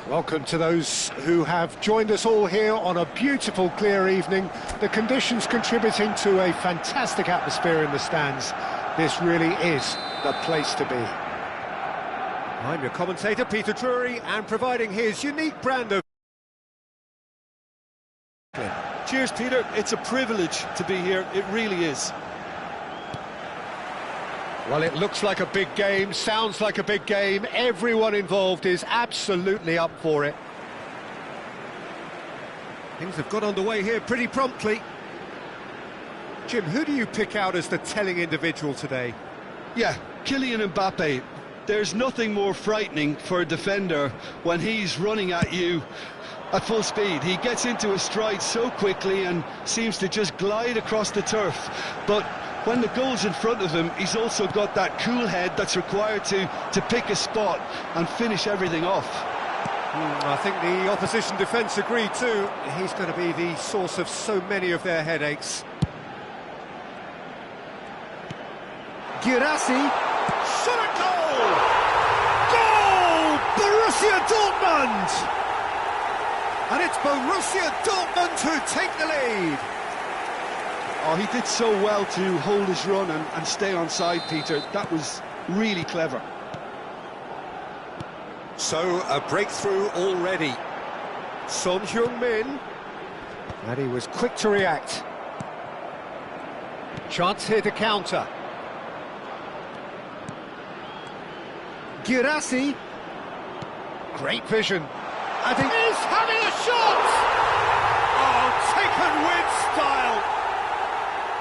Welcome to those who have joined us all here on a beautiful, clear evening. The conditions contributing to a fantastic atmosphere in the stands. This really is the place to be. I'm your commentator, Peter Drury, and providing his unique brand of... Cheers, Peter. It's a privilege to be here. It really is. Well, it looks like a big game, sounds like a big game. Everyone involved is absolutely up for it. Things have got underway here pretty promptly. Jim, who do you pick out as the telling individual today? Yeah, Kylian Mbappe. There's nothing more frightening for a defender when he's running at you at full speed. He gets into a stride so quickly and seems to just glide across the turf. But when the goal's in front of him, he's also got that cool head that's required to pick a spot and finish everything off. I think the opposition defence agreed too. He's going to be the source of so many of their headaches. Guirassy, shot at goal! Goal! Borussia Dortmund! And it's Borussia Dortmund who take the lead. Oh, he did so well to hold his run and stay on side, Peter. That was really clever. So, a breakthrough already. Son Heung-min. And he was quick to react. Chance here to counter. Guirassy. Great vision. I think he's having a shot! Oh, taken with style!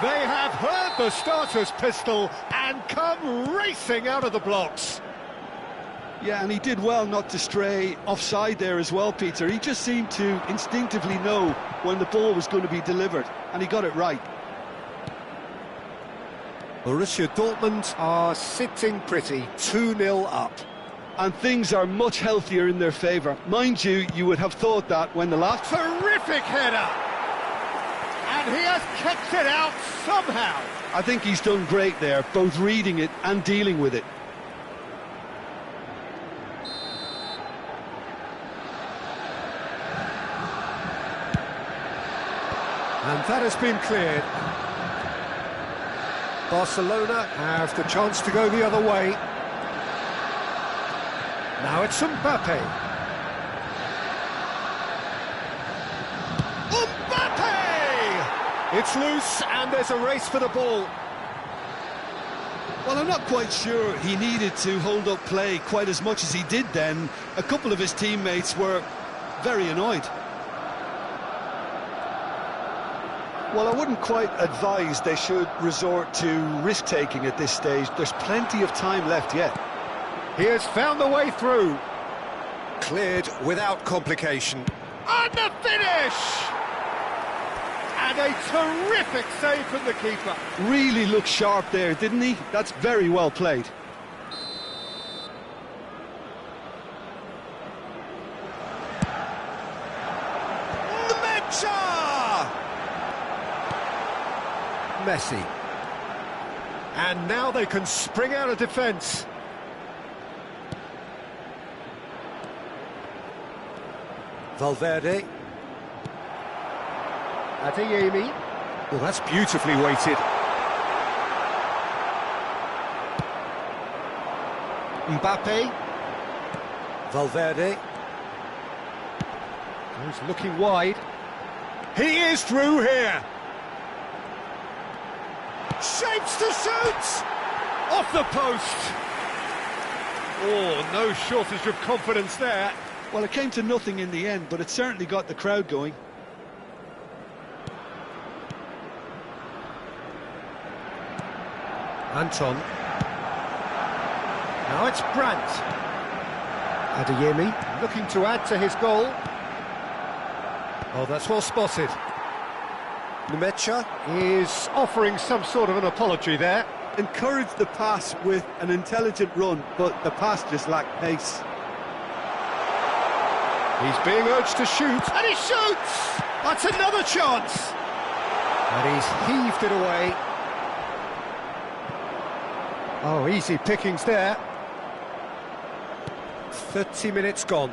They have heard the starter's pistol and come racing out of the blocks. Yeah, and he did well not to stray offside there as well, Peter. He just seemed to instinctively know when the ball was going to be delivered, and he got it right. Borussia Dortmund are sitting pretty, 2-0 up. And things are much healthier in their favour. Mind you, you would have thought that when the last... Terrific header! And he has kept it out somehow. I think he's done great there, both reading it and dealing with it. And that has been cleared. Barcelona have the chance to go the other way. Now it's Mbappe. Mbappe! It's loose and there's a race for the ball. Well, I'm not quite sure he needed to hold up play quite as much as he did then. A couple of his teammates were very annoyed. Well, I wouldn't quite advise they should resort to risk-taking at this stage. There's plenty of time left yet. He has found the way through. Cleared without complication. And the finish! And a terrific save from the keeper. Really looked sharp there, didn't he? That's very well played. Messi. And now they can spring out of defence. Valverde. Adeyemi. Well, that's beautifully weighted. Mbappe. Valverde. He's looking wide. He is through here. Shapes to shoot! Off the post! Oh, no shortage of confidence there. Well, it came to nothing in the end, but it certainly got the crowd going. Anton. Now it's Brandt. Adeyemi looking to add to his goal. Oh, that's well spotted. Nemecha is offering some sort of an apology there. Encouraged the pass with an intelligent run, but the pass just lacked pace. He's being urged to shoot, and he shoots! That's another chance! And he's heaved it away. Oh, easy pickings there. 30 minutes gone.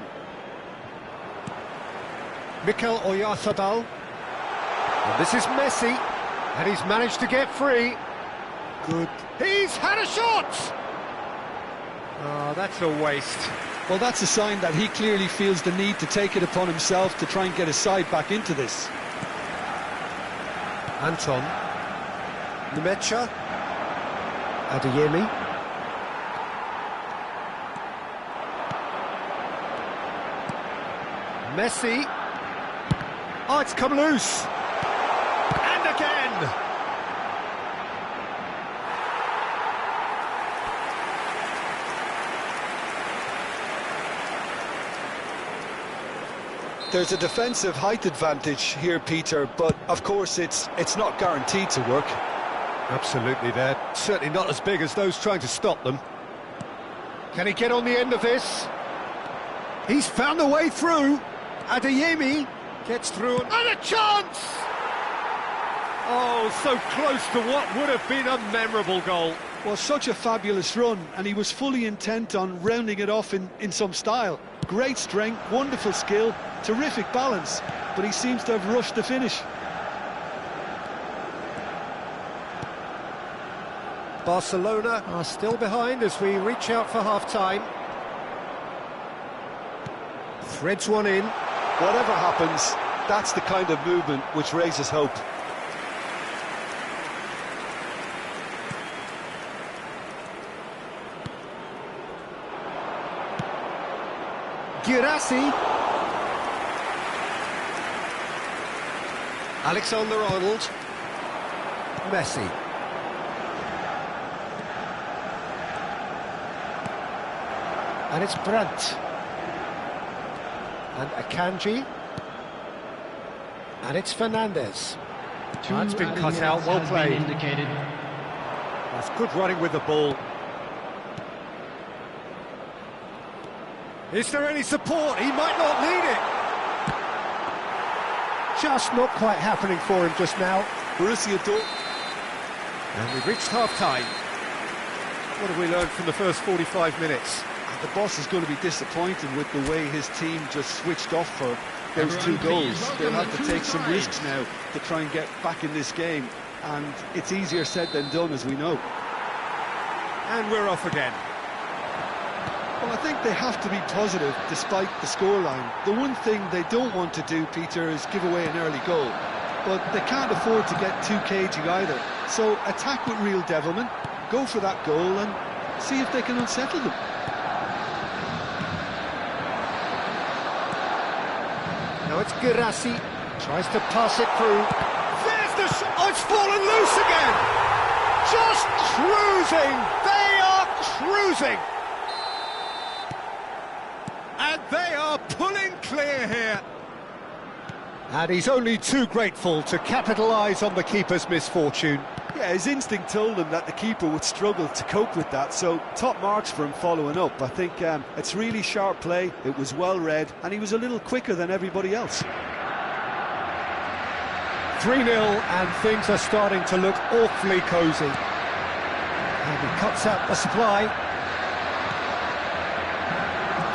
Mikel Oyarzabal. And this is Messi, and he's managed to get free. Good. He's had a shot! Oh, that's a waste. Well, that's a sign that he clearly feels the need to take it upon himself to try and get his side back into this. Anton. Nemecha. Adeyemi. Messi. Oh, it's come loose. And again. There's a defensive height advantage here, Peter, but of course it's not guaranteed to work. Absolutely, they're certainly not as big as those trying to stop them. Can he get on the end of this? He's found a way through. Adeyemi gets through and a chance! Oh, so close to what would have been a memorable goal. Well, such a fabulous run, and he was fully intent on rounding it off in some style. Great strength, wonderful skill, terrific balance, but he seems to have rushed the finish. Barcelona are still behind as we reach out for half-time. Threads one in. Whatever happens, that's the kind of movement which raises hope. Girassi. Alexander-Arnold. Messi. And it's Brandt. And Akanji. And it's Fernandez. That's been cut out, well played. That's good running with the ball. Is there any support? He might not need it. Just not quite happening for him just now. Borussia Dortmund. And we've reached half-time. What have we learned from the first 45 minutes? The boss is going to be disappointed with the way his team just switched off for those two goals. They'll have to take some risks now to try and get back in this game, and it's easier said than done, as we know. And we're off again. Well, I think they have to be positive despite the scoreline. The one thing they don't want to do, Peter, is give away an early goal, but they can't afford to get too cagey either. So attack with real devilment, go for that goal and see if they can unsettle them. Now it's Girassi, tries to pass it through. There's the shot! Oh, it's fallen loose again! Just cruising! They are cruising! And they are pulling clear here. And he's only too grateful to capitalise on the keeper's misfortune. Yeah, his instinct told him that the keeper would struggle to cope with that, so top marks for him following up. I think it's really sharp play, it was well read, and he was a little quicker than everybody else. 3-0, and things are starting to look awfully cosy. And he cuts out the supply.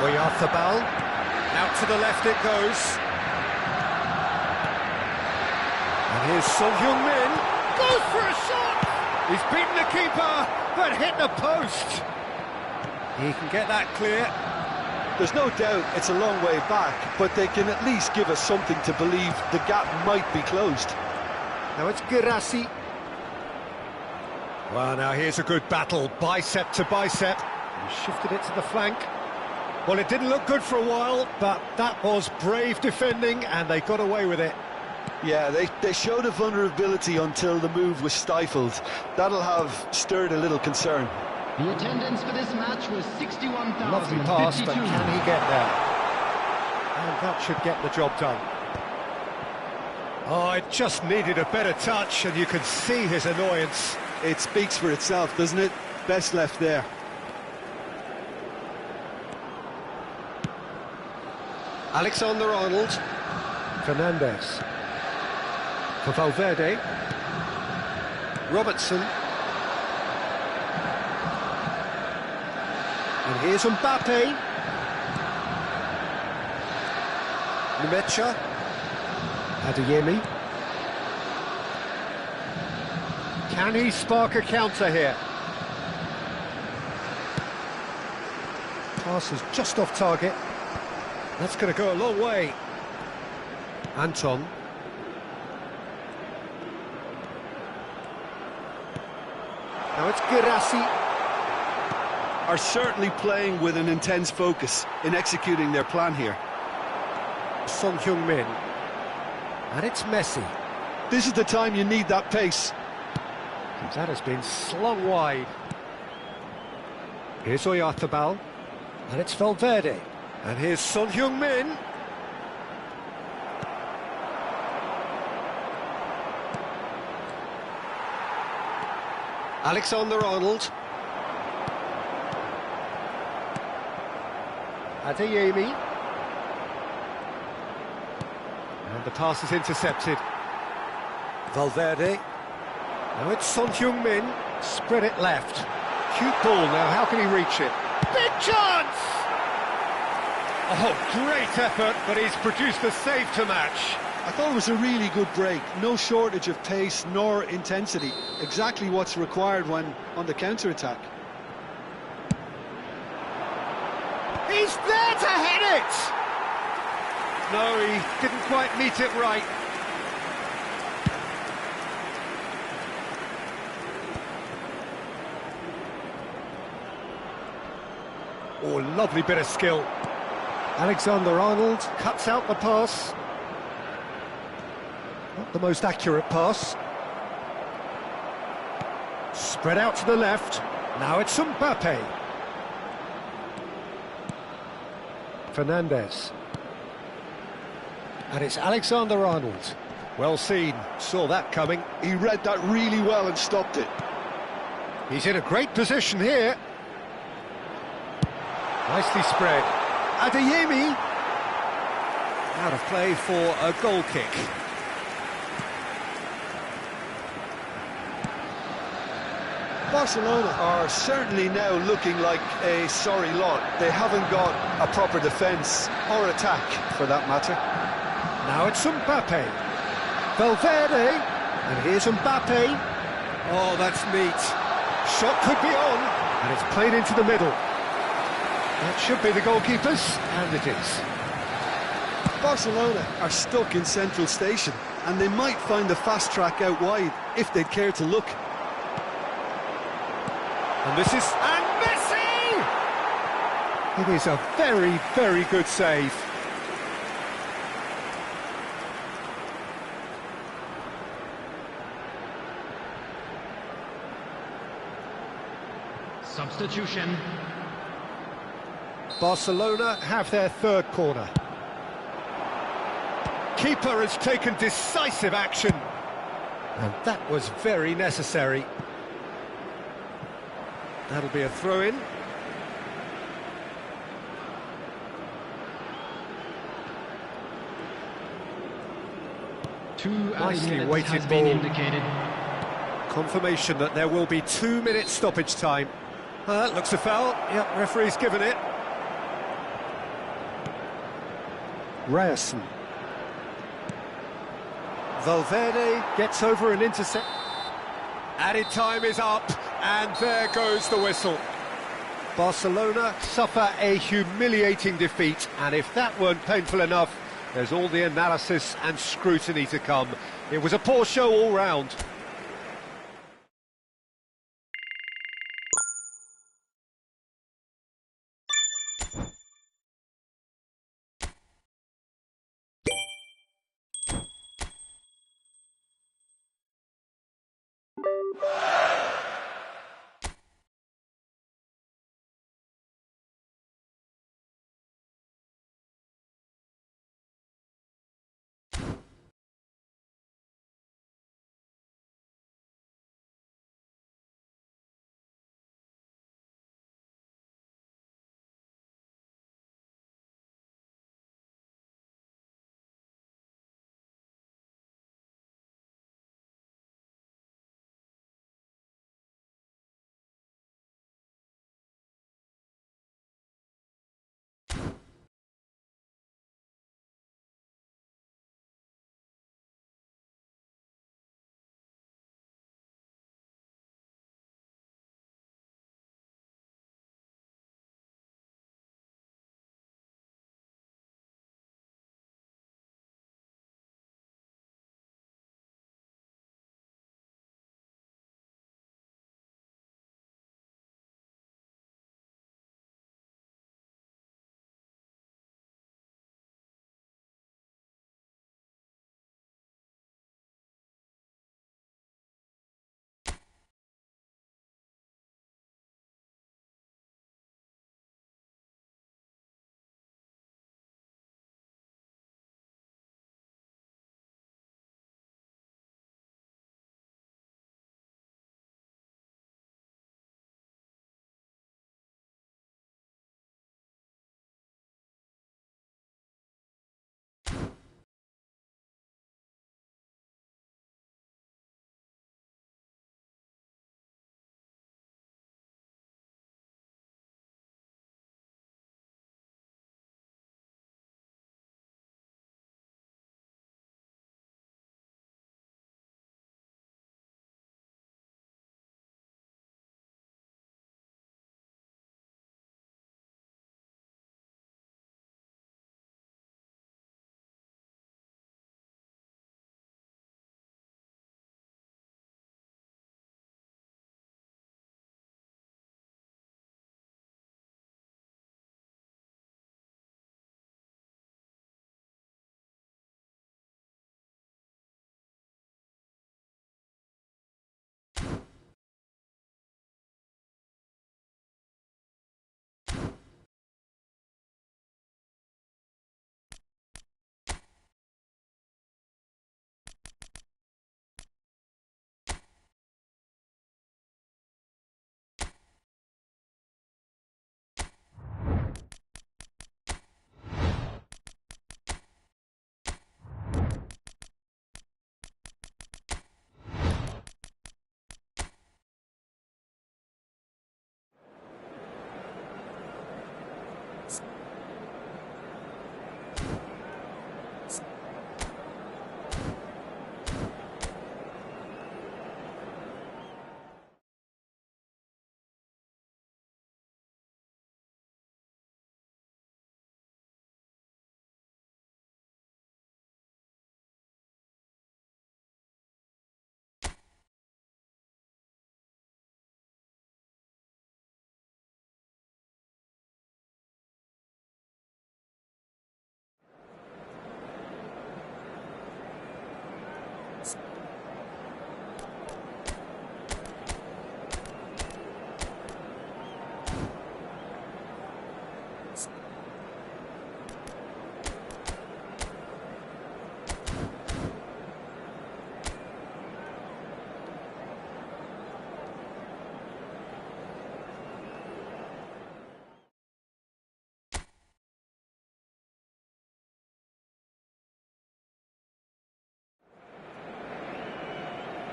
Oyarzabal, out to the left it goes. And here's Son Heung-min. Goes for a shot! He's beaten the keeper, but hit the post. He can get that clear. There's no doubt it's a long way back, but they can at least give us something to believe the gap might be closed. Now it's Girassi. Well, now here's a good battle, bicep to bicep. He shifted it to the flank. Well, it didn't look good for a while, but that was brave defending, and they got away with it. Yeah, they showed a vulnerability until the move was stifled. That'll have stirred a little concern. The attendance for this match was 61,000. Lovely pass, but can he get there? And that should get the job done. Oh, it just needed a better touch, and you could see his annoyance. It speaks for itself, doesn't it? Best left there. Alexander-Arnold. Fernandez. For Valverde. Robertson. And here's Mbappe. Nemecha. Adeyemi. Can he spark a counter here? Pass is just off target. That's going to go a long way. Anton. Now it's Girassi. Are certainly playing with an intense focus in executing their plan here. Son Heung-min. And it's Messi. This is the time you need that pace. That has been slung wide. Here's Oyarzabal. And it's Valverde. And here's Son Heung-min. Alexander-Arnold. Adeyemi. And the pass is intercepted. Valverde. Now it's Son Heung-min. Spread it left. Cute ball now, how can he reach it? Big chance! Oh, great effort, but he's produced a save to match. I thought it was a really good break. No shortage of pace nor intensity. Exactly what's required when on the counter-attack. He's there to hit it! No, he didn't quite meet it right. Oh, lovely bit of skill. Alexander-Arnold cuts out the pass. Not the most accurate pass. Spread out to the left. Now it's Mbappe. Fernandez. And it's Alexander-Arnold. Well seen, saw that coming. He read that really well and stopped it. He's in a great position here. Nicely spread. Adeyemi. Out of play for a goal kick. Barcelona are certainly now looking like a sorry lot. They haven't got a proper defence or attack, for that matter. Now it's Mbappe. Valverde. And here's Mbappe. Oh, that's neat. Shot could be on. And it's played into the middle. That should be the goalkeeper's, and it is. Barcelona are stuck in central station, and they might find the fast track out wide if they'd care to look. And this is... And Messi! It is a very, very good save. Substitution. Barcelona have their third corner. Keeper has taken decisive action. And that was very necessary. That'll be a throw-in. Nicely weighted ball. Indicated. Confirmation that there will be 2 minutes stoppage time. That looks a foul. Yep, referee's given it. Ryerson. Valverde gets over an intercept. Added time is up, and there goes the whistle. Barcelona suffer a humiliating defeat, and if that weren't painful enough, there's all the analysis and scrutiny to come. It was a poor show all round.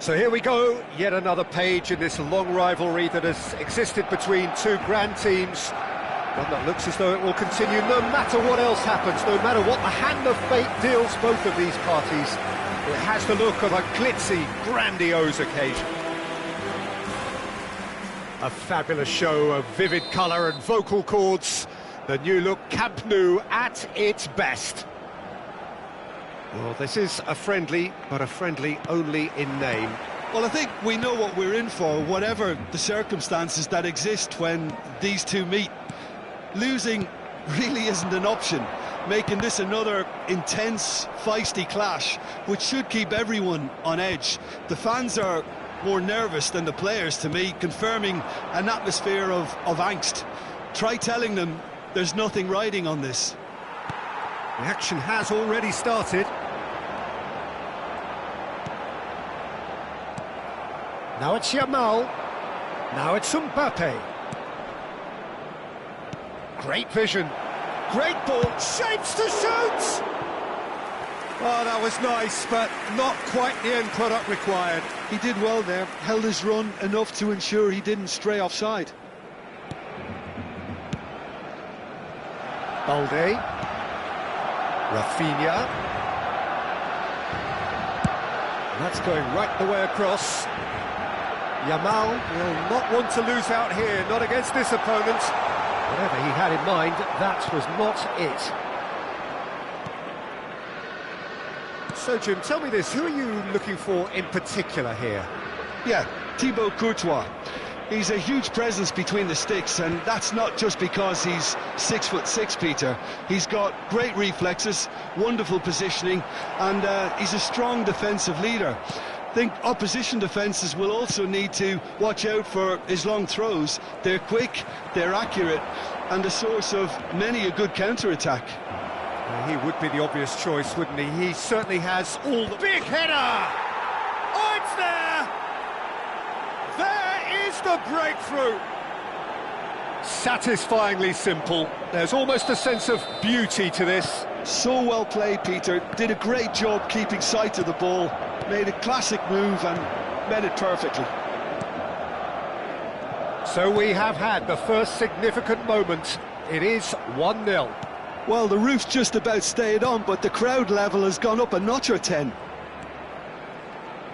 So here we go, yet another page in this long rivalry that has existed between two grand teams. One that looks as though it will continue no matter what else happens, no matter what the hand of fate deals both of these parties. It has the look of a glitzy, grandiose occasion. A fabulous show of vivid colour and vocal cords. The new look Camp Nou at its best. Well, this is a friendly, but a friendly only in name. Well, I think we know what we're in for, whatever the circumstances that exist when these two meet. Losing really isn't an option, making this another intense, feisty clash, which should keep everyone on edge. The fans are more nervous than the players, to me, confirming an atmosphere of angst. Try telling them there's nothing riding on this. The action has already started. Now it's Yamal. Now it's Mbappe. Great vision. Great ball. Shapes to shoot! Oh, that was nice, but not quite the end product required. He did well there, held his run enough to ensure he didn't stray offside. Balde. Rafinha. And that's going right the way across. Yamal will not want to lose out here, not against this opponent. Whatever he had in mind, that was not it. So, Jim, tell me this, who are you looking for in particular here? Yeah, Thibaut Courtois. He's a huge presence between the sticks, and that's not just because he's 6'6", Peter. He's got great reflexes, wonderful positioning, and he's a strong defensive leader. I think opposition defences will also need to watch out for his long throws. They're quick, they're accurate, and a source of many a good counter-attack. Well, he would be the obvious choice, wouldn't he? He certainly has all the... Big header! Oh, it's there! There is the breakthrough! Satisfyingly simple. There's almost a sense of beauty to this. So well played, Peter. Did a great job keeping sight of the ball. Made a classic move and met it perfectly. So we have had the first significant moment. It is 1-0. Well, the roof's just about stayed on, but the crowd level has gone up a notch or 10.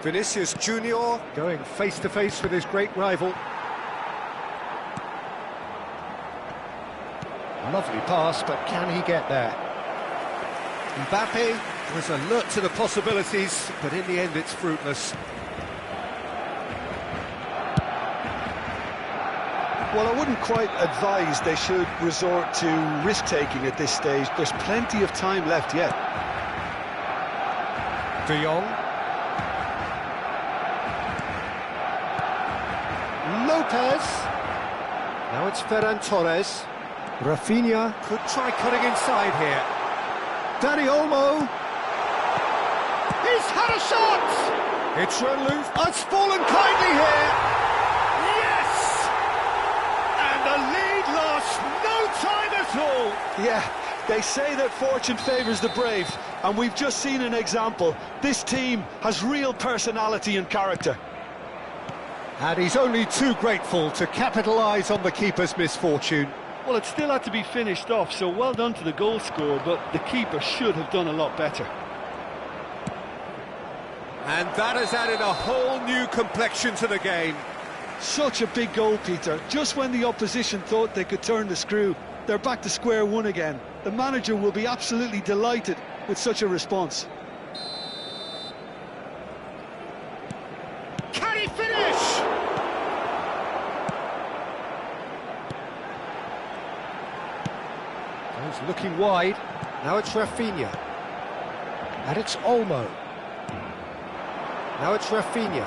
Vinicius Junior going face-to-face with his great rival. Lovely pass, but can he get there? Mbappe was alert to the possibilities, but in the end it's fruitless. Well, I wouldn't quite advise they should resort to risk-taking at this stage. There's plenty of time left yet. De Jong. Lopez. Now it's Ferran Torres. Rafinha could try cutting inside here. Dani Olmo. He's had a shot! It's run loose. Oh, it's fallen kindly here. Yes! And the lead lost no time at all. Yeah, they say that fortune favours the brave, and we've just seen an example. This team has real personality and character. And he's only too grateful to capitalise on the keeper's misfortune. Well, it still had to be finished off, so well done to the goal scorer, but the keeper should have done a lot better. And that has added a whole new complexion to the game. Such a big goal, Peter. Just when the opposition thought they could turn the screw, they're back to square one again. The manager will be absolutely delighted with such a response. Can he finish? He's looking wide. Now it's Rafinha. And it's Olmo. Now it's Rafinha.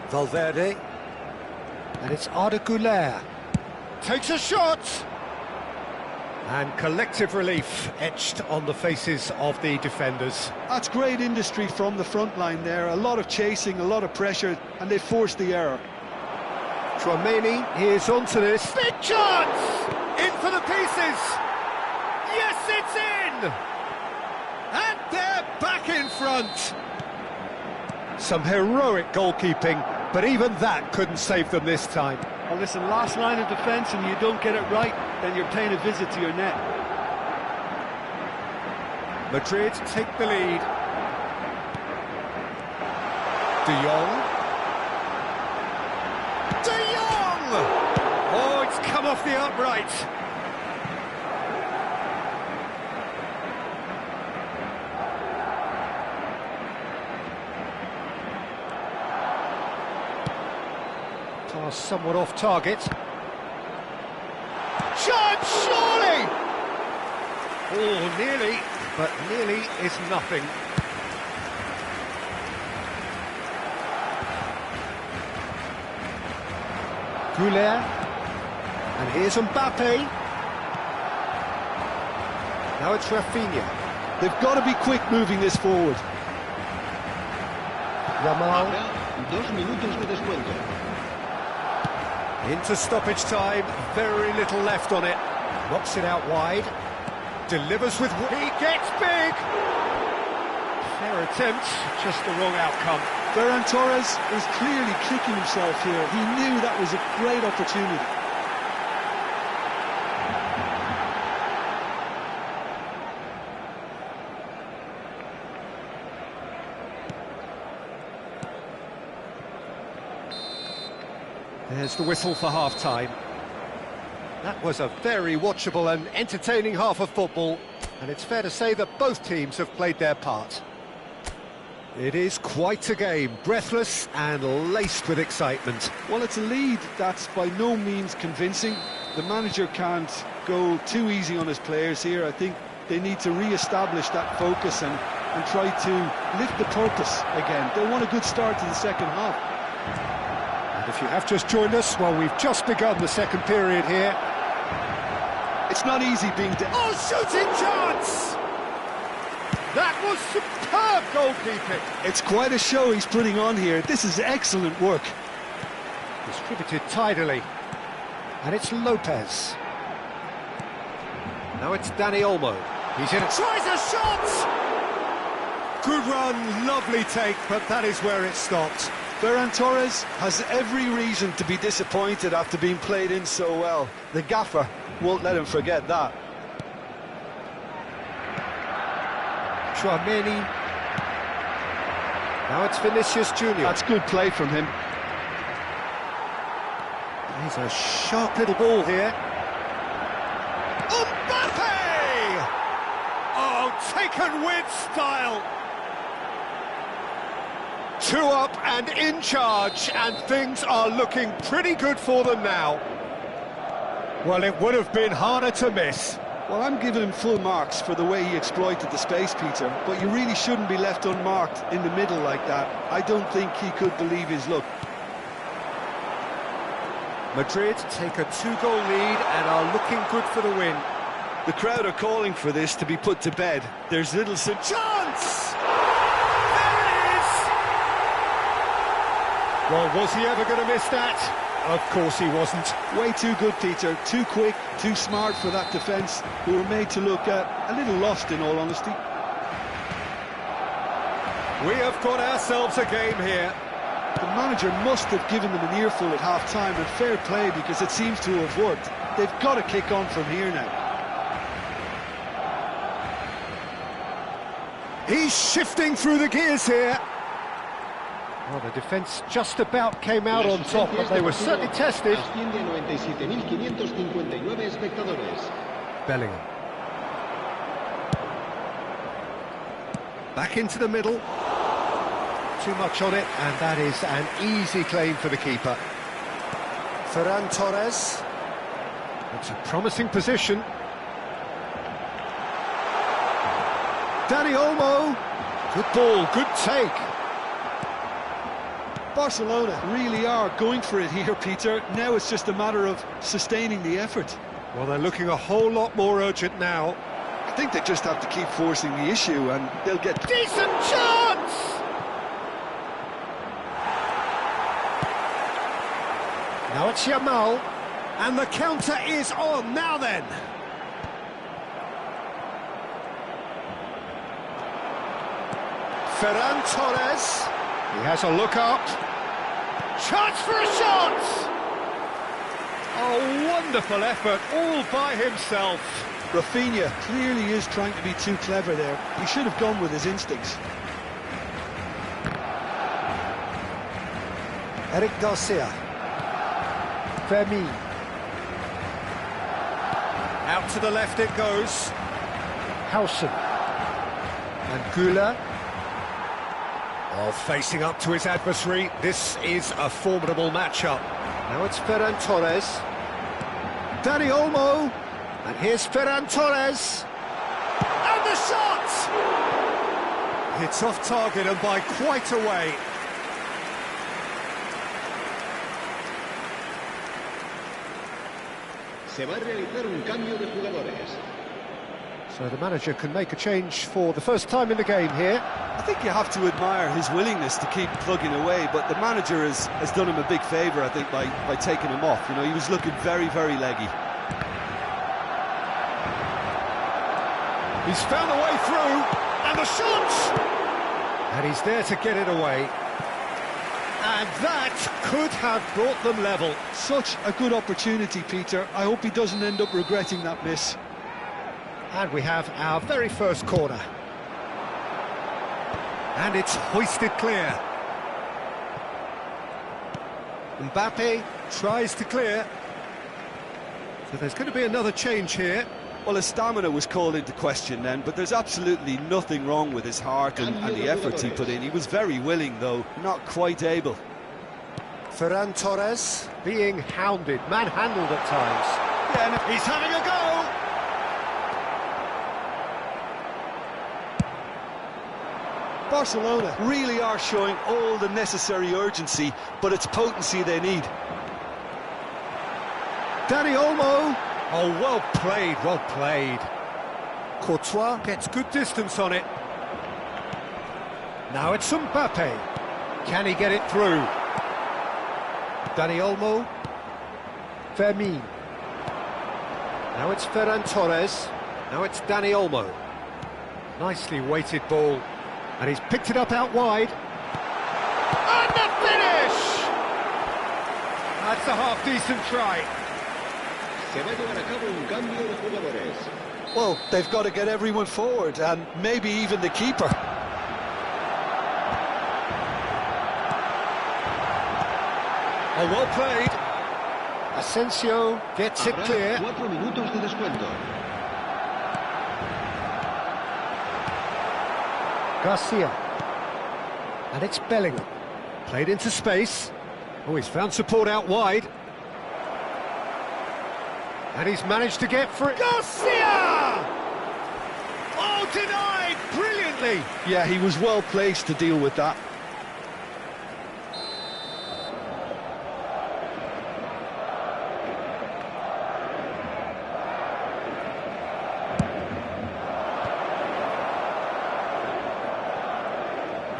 Valverde. And it's Arda Güler. Takes a shot! And collective relief etched on the faces of the defenders. That's great industry from the front line there. A lot of chasing, a lot of pressure, and they forced the error. Tchouaméni, here's onto this. Big chance! In for the pieces! Yes, it's in! And back in front. Some heroic goalkeeping, but even that couldn't save them this time. Well, listen, last line of defence and you don't get it right, then you're paying a visit to your net. Madrid take the lead. De Jong. De Jong! Oh, it's come off the upright. Pass somewhat off target. Chance, surely! Oh, nearly, but nearly is nothing. Goulet. And here's Mbappe. Now it's Rafinha. They've got to be quick moving this forward. Yamal. 2 minutos de descuento. Into stoppage time, very little left on it. Knocks it out wide. Delivers with... He gets big! Fair attempt, just the wrong outcome. Ferran Torres is clearly kicking himself here. He knew that was a great opportunity. There's the whistle for half-time. That was a very watchable and entertaining half of football, and it's fair to say that both teams have played their part. It is quite a game, breathless and laced with excitement. Well, it's a lead that's by no means convincing. The manager can't go too easy on his players here. I think they need to re-establish that focus and try to lift the purpose again. They want a good start to the second half. And if you have just joined us, well, we've just begun the second period here. It's not easy being... Oh, shooting chance! That was superb goalkeeping. It's quite a show he's putting on here. This is excellent work. Distributed tidily. And it's Lopez. Now it's Dani Olmo. He's in. Tries a shot! Good run, lovely take, but that is where it stopped. Ferran Torres has every reason to be disappointed after being played in so well. The gaffer won't let him forget that. Chouameni. Now it's Vinicius Junior. That's good play from him. He's a sharp little ball here. Mbappe! Oh, taken with style. 2 up and in charge, and things are looking pretty good for them now. Well, it would have been harder to miss. Well, I'm giving him full marks for the way he exploited the space, Peter, but you really shouldn't be left unmarked in the middle like that. I don't think he could believe his luck. Madrid take a 2-goal lead and are looking good for the win. The crowd are calling for this to be put to bed. There's little... Chance! There it is! Well, was he ever going to miss that? Of course he wasn't. Way too good, Peter. Too quick, too smart for that defence, who were made to look a little lost, in all honesty. We have got ourselves a game here. The manager must have given them an earful at half-time, and fair play, because it seems to have worked. They've got to kick on from here now. He's shifting through the gears here. Well, the defence just about came out on top, but they were certainly tested. Bellingham. Back into the middle. Too much on it, and that is an easy claim for the keeper. Ferran Torres. It's a promising position. Dani Olmo. Good ball, good take. Barcelona really are going for it here, Peter. Now it's just a matter of sustaining the effort. Well, they're looking a whole lot more urgent now. I think they just have to keep forcing the issue and they'll get... Decent chance! Now it's Yamal, and the counter is on. Now then. Ferran Torres. He has a look up. Chance for a shot! Oh, wonderful effort, all by himself. Rafinha clearly is trying to be too clever there. He should have gone with his instincts. Eric Garcia. Fermin. Out to the left it goes. Howson. And Güler. Oh, facing up to his adversary. This is a formidable matchup. Now it's Ferran Torres. Dani Olmo. And here's Ferran Torres. And the shot! It's off target and by quite a way. Se va a realizar un cambio de jugadores. So the manager can make a change for the first time in the game here. I think you have to admire his willingness to keep plugging away, but the manager has done him a big favour, I think, by taking him off. You know, he was looking very, very leggy. He's found a way through, and the shot! And he's there to get it away. And that could have brought them level. Such a good opportunity, Peter. I hope he doesn't end up regretting that miss. And we have our very first corner. And it's hoisted clear. Mbappe tries to clear. So there's going to be another change here. Well, his stamina was called into question then, but there's absolutely nothing wrong with his heart and the efforts he put in. He was very willing, though, not quite able. Ferran Torres being hounded, manhandled at times. Yeah, and he's having a go! Barcelona really are showing all the necessary urgency, but it's potency they need. Dani Olmo. Oh, well played, well played. Courtois gets good distance on it. Now it's Mbappe. Can he get it through? Dani Olmo. Fermin. Now it's Ferran Torres. Now it's Dani Olmo. Nicely weighted ball. And he's picked it up out wide. And the finish! That's a half-decent try. Se va a llevar a cabo un cambio de jugadores. Well, they've got to get everyone forward, and maybe even the keeper. Oh, well played. Asensio gets it clear. 4 minutos de descuento. Garcia. And it's Bellingham. Played into space. Oh, he's found support out wide. And he's managed to get through. Garcia! Oh, denied brilliantly. Yeah, he was well placed to deal with that.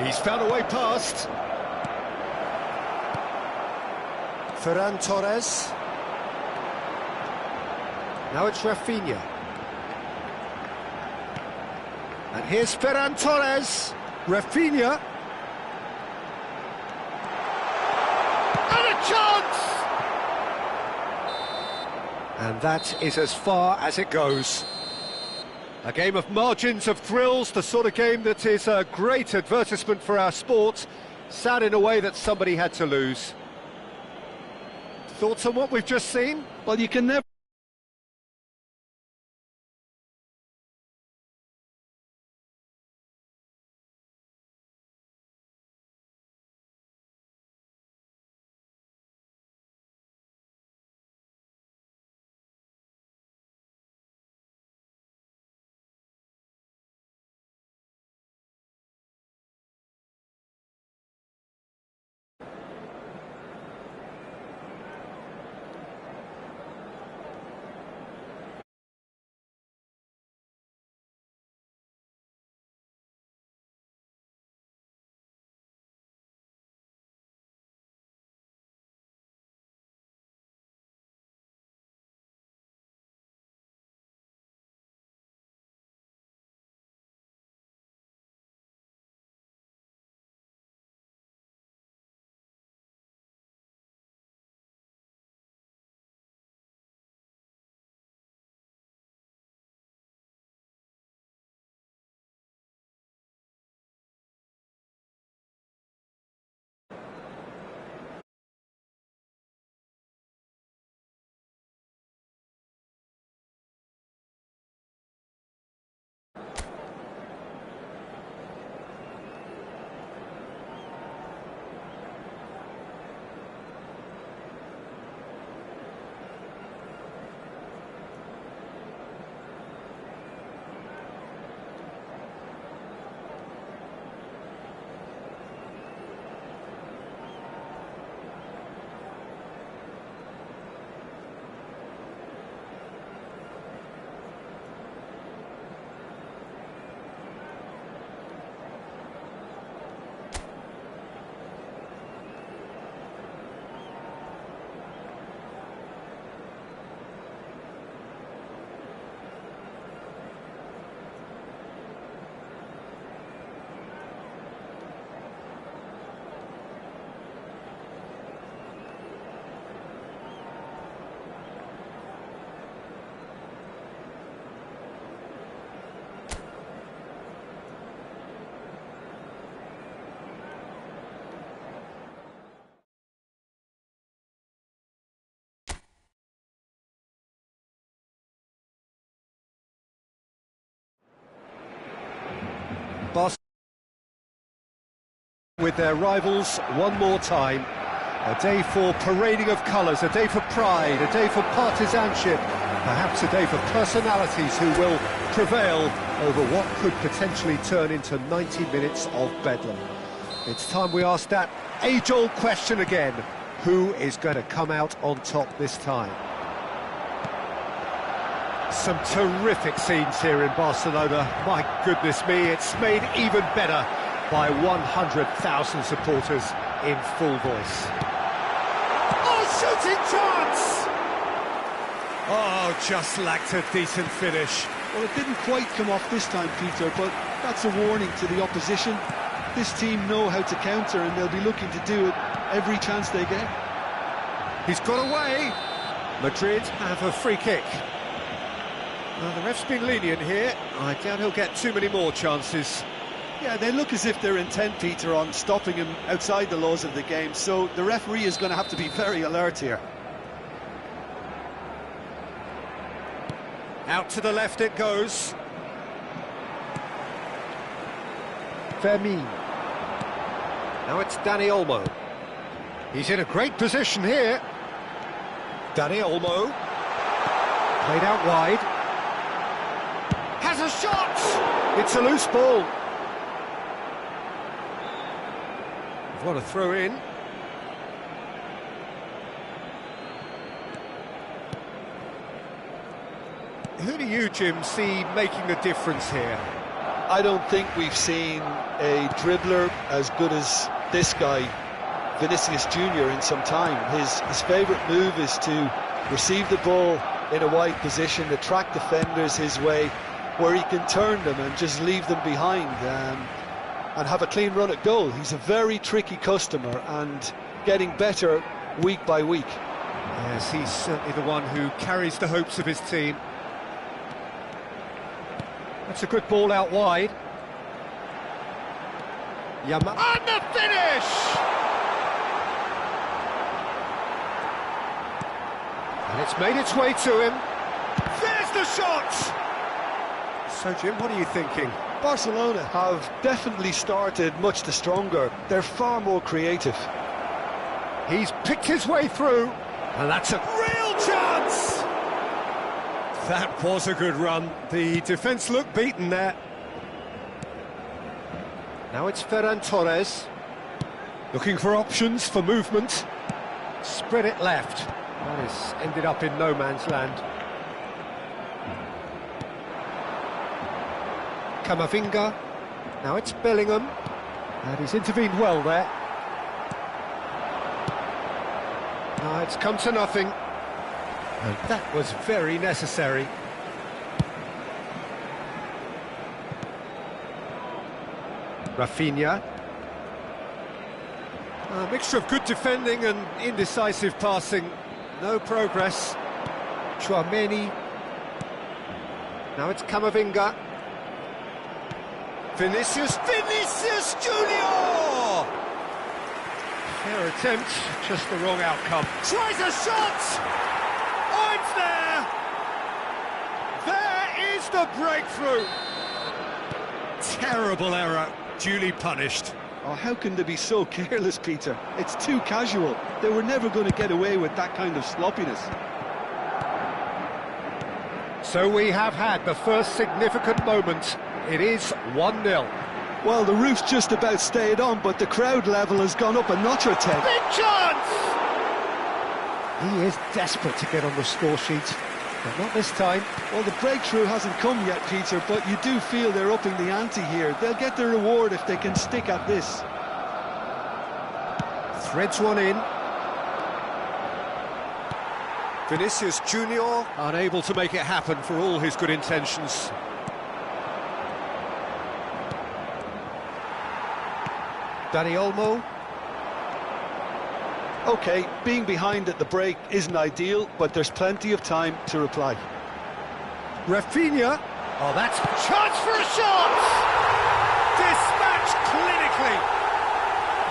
He's found a way past. Ferran Torres. Now it's Rafinha. And here's Ferran Torres. Rafinha. And a chance! And that is as far as it goes. A game of margins, of thrills, the sort of game that is a great advertisement for our sport. Sad in a way that somebody had to lose. Thoughts on what we've just seen? Well, you can never... Barcelona with their rivals one more time. A day for parading of colours, a day for pride, a day for partisanship, perhaps a day for personalities who will prevail over what could potentially turn into 90 minutes of bedlam. It's time we ask that age-old question again. Who is going to come out on top this time? Some terrific scenes here in Barcelona. My goodness me, it's made even better by 100,000 supporters in full voice. Oh, shooting chance! Oh, just lacked a decent finish. Well, it didn't quite come off this time, Peter, but that's a warning to the opposition. This team know how to counter, and they'll be looking to do it every chance they get. He's got away. Madrid have a free kick. Well, the ref's been lenient here. I doubt he'll get too many more chances. Yeah, they look as if they're intent, Peter, on stopping him outside the laws of the game, so the referee is going to have to be very alert here. Out to the left it goes. Fermin. Now it's Dani Olmo. He's in a great position here. Dani Olmo. Played out wide. Has a shot! It's a loose ball. What a throw in. Who do you, Jim, see making a difference here? I don't think we've seen a dribbler as good as this guy, Vinicius Junior, in some time. His favourite move is to receive the ball in a wide position, attract defenders his way, where he can turn them and just leave them behind and have a clean run at goal. He's a very tricky customer and getting better week by week. Yes, he's certainly the one who carries the hopes of his team. That's a good ball out wide. And the finish! And it's made its way to him. There's the shot! So, Jim, what are you thinking? Barcelona have definitely started much the stronger. They're far more creative. He's picked his way through, and that's a real chance! That was a good run. The defence looked beaten there. Now it's Ferran Torres. Looking for options for movement. Spread it left. That has ended up in no man's land. Camavinga. Now it's Bellingham. And he's intervened well there. Now it's come to nothing. And that was very necessary. Rafinha. A mixture of good defending and indecisive passing. No progress. Tchouameni. Now it's Camavinga. Vinicius Junior! Fair attempt, just the wrong outcome. Tries a shot! Oh, it's there! There is the breakthrough! Terrible error, duly punished. Oh, how can they be so careless, Peter? It's too casual. They were never going to get away with that kind of sloppiness. So we have had the first significant moment. It is 1-0. Well, the roof's just about stayed on, but the crowd level has gone up a notch or 10. Big chance! He is desperate to get on the score sheet, but not this time. Well, the breakthrough hasn't come yet, Peter, but you do feel they're upping the ante here. They'll get their reward if they can stick at this. Threads one in. Vinicius Junior unable to make it happen for all his good intentions. Dani Olmo. OK, being behind at the break isn't ideal, but there's plenty of time to reply. Rafinha. Oh, that's a chance for a shot! Dispatched clinically.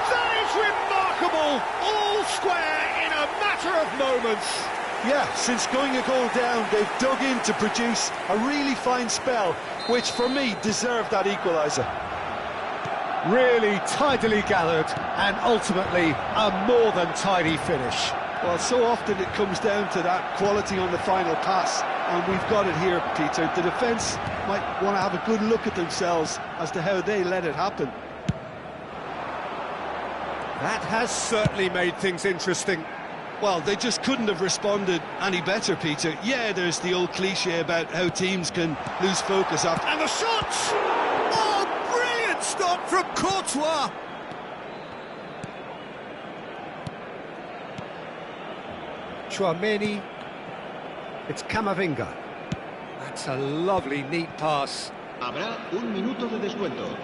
That is remarkable. All square in a matter of moments. Yeah, since going a goal down, they've dug in to produce a really fine spell, which for me deserved that equaliser. Really tidily gathered, and ultimately a more than tidy finish. Well, so often it comes down to that quality on the final pass, and we've got it here, Peter. The defence might want to have a good look at themselves as to how they let it happen. That has certainly made things interesting. Well, they just couldn't have responded any better, Peter. Yeah, there's the old cliche about how teams can lose focus after... And the shot! Oh, brilliant stop from Courtois! Chouameni. It's Camavinga. That's a lovely, neat pass. Habrá un minuto de descuento.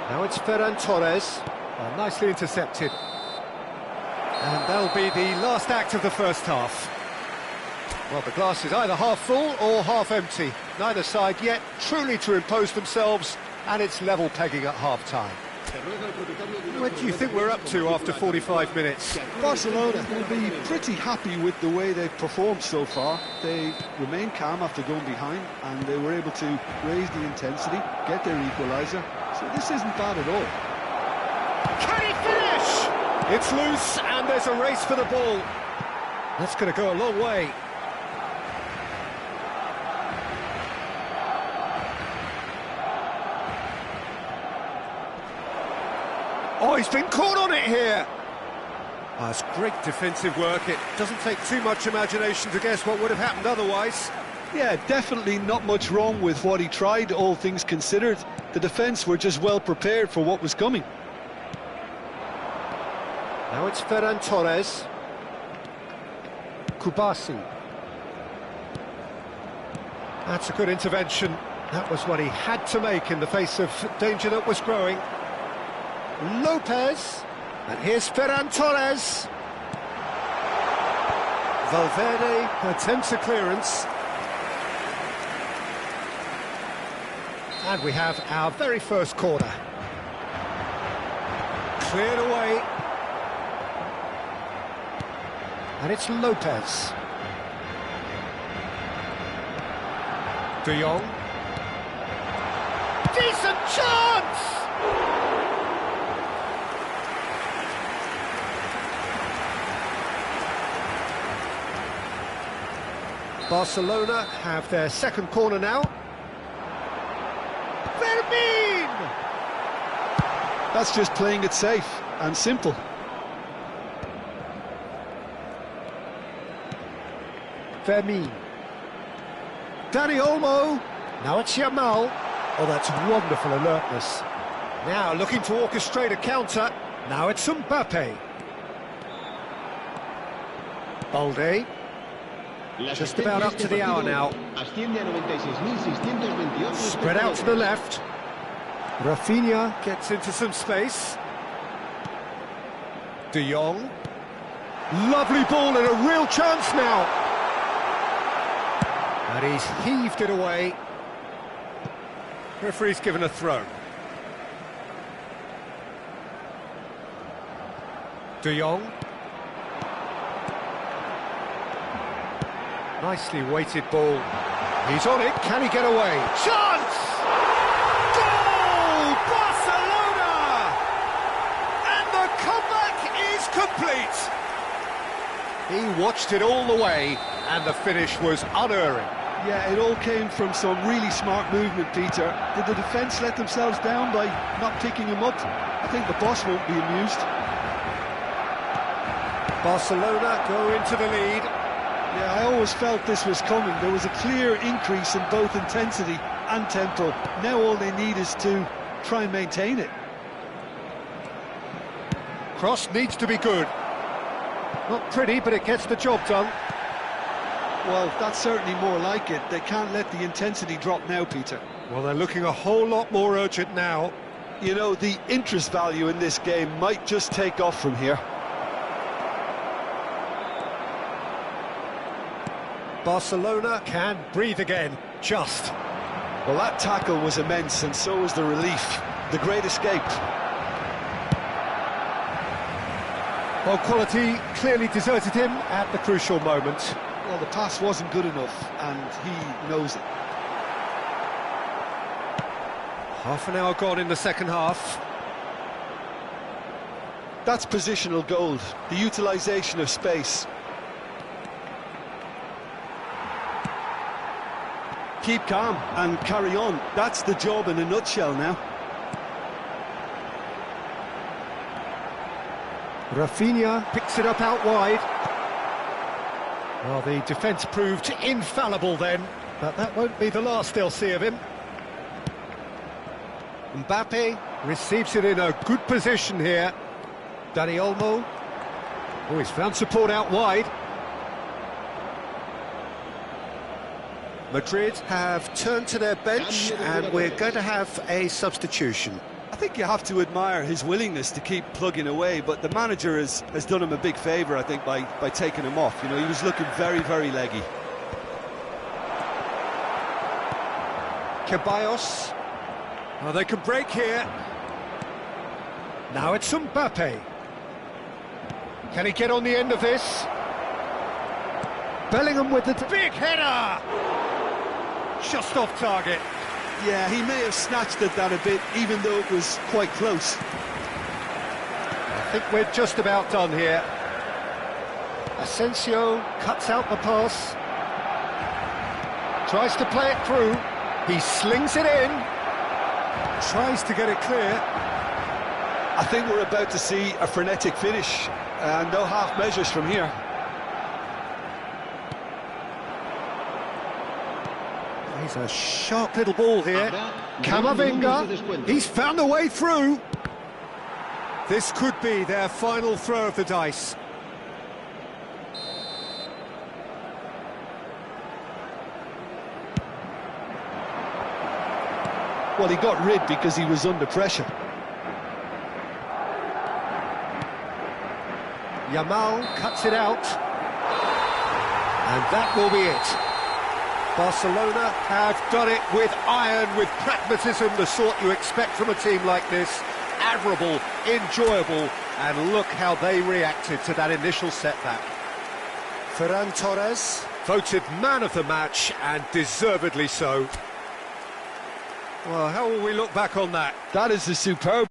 Now it's Ferran Torres. Well, nicely intercepted. And that'll be the last act of the first half. Well, the glass is either half full or half empty. Neither side yet truly to impose themselves, and it's level pegging at half-time. What do you think we're up to after 45 minutes? Barcelona will be pretty happy with the way they've performed so far. They remain calm after going behind, and they were able to raise the intensity, get their equaliser. So this isn't bad at all. Can he finish? It's loose, and there's a race for the ball. That's going to go a long way. Oh, he's been caught on it here. Oh, it's great defensive work. It doesn't take too much imagination to guess what would have happened otherwise. Yeah, definitely not much wrong with what he tried, all things considered. The defence were just well prepared for what was coming. Now it's Ferran Torres. Kubasi. That's a good intervention. That was what he had to make in the face of danger that was growing. Lopez, and here's Ferran Torres. Valverde attempts a clearance. And we have our very first corner. Cleared away. And it's Lopez. De Jong. Decent chance! Barcelona have their second corner now. Fermin! That's just playing it safe and simple. Fermin. Dani Olmo. Now it's Yamal. Oh, that's wonderful alertness. Now looking to orchestrate a counter. Now it's Mbappe. Balde. Just about up to the hour now. Spread out to the left. Rafinha gets into some space. De Jong. Lovely ball and a real chance now. And he's heaved it away. Referee's given a throw. De Jong. Nicely weighted ball. He's on it. Can he get away? Chance! Goal! Barcelona! And the comeback is complete. He watched it all the way, and the finish was unerring. Yeah, it all came from some really smart movement, Peter. Did the defence let themselves down by not picking him up? I think the boss won't be amused. Barcelona go into the lead. Yeah, I always felt this was coming. There was a clear increase in both intensity and tempo. Now all they need is to try and maintain it. Cross needs to be good. Not pretty, but it gets the job done. Well, that's certainly more like it. They can't let the intensity drop now, Peter. Well, they're looking a whole lot more urgent now. You know, the interest value in this game might just take off from here. Barcelona can breathe again, just. Well, that tackle was immense, and so was the relief. The great escape. Well, quality clearly deserted him at the crucial moment. Well, the pass wasn't good enough, and he knows it. Half an hour gone in the second half. That's positional gold, the utilisation of space. Keep calm and carry on. That's the job in a nutshell now. Rafinha picks it up out wide. Well, the defence proved infallible then, but that won't be the last they'll see of him. Mbappe receives it in a good position here. Dani Olmo. Oh, he's found support out wide. Madrid have turned to their bench and we're going to have a substitution. I think you have to admire his willingness to keep plugging away, but the manager has done him a big favour, I think, by taking him off. You know, he was looking very, very leggy. Ceballos. Oh, they can break here. Now it's Mbappe. Can he get on the end of this? Bellingham with the big header! Just off target. Yeah, he may have snatched at that a bit, even though it was quite close. I think we're just about done here. Asensio cuts out the pass. Tries to play it through. He slings it in. Tries to get it clear. I think we're about to see a frenetic finish. No half measures from here. He's a sharp little ball here. Camavinga, he's found a way through. This could be their final throw of the dice. Well, he got rid because he was under pressure. Yamal cuts it out. And that will be it. Barcelona have done it with iron, with pragmatism, the sort you expect from a team like this. Admirable, enjoyable, and look how they reacted to that initial setback. Ferran Torres voted man of the match, and deservedly so. Well, how will we look back on that? That is a superb